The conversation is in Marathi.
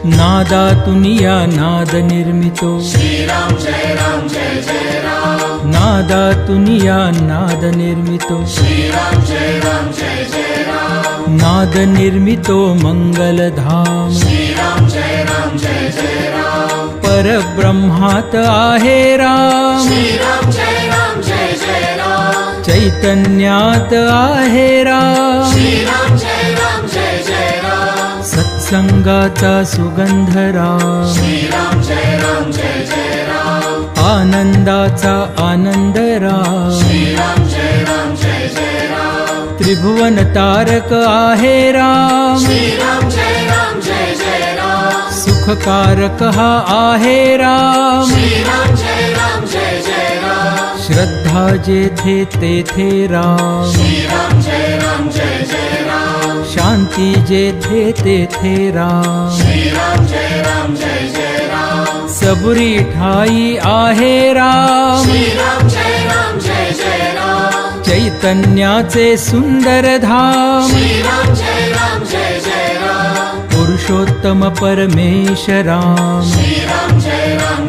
नादातून या नाद निर्मितो श्रीराम जय राम जय जय राम नादातून या नाद निर्मितो श्रीराम जय राम जय जय राम नाद निर्मितो मंगलधाम श्रीराम जय राम जय जय राम परब्रह्मात आहे राम श्रीराम जय राम जय जय राम चैतन्यात आहे राम श्रीराम जय राम जय जय राम सत्संगाचा सुगंध राम श्रीराम जय राम जय जय राम आनंदाचा आनंद राम श्रीराम जय राम जय जय राम त्रिभुवन तारक आहे राम श्रीराम जय राम जय जय राम सुखकारक हा आहे राम श्रीराम जय राम जय जय राम श्रद्धा जेथे तेथे राम श्रीराम जय राम जय जय राम शांती जेथे तेथे राम श्रीराम जय राम जय जय राम सबुरी ठाई आहे राम श्रीराम जय राम जय जय राम चैतन्याचे सुंदर धाम श्रीराम जय राम जय जय राम पुरुषोत्तम परमेश राम श्रीराम जय राम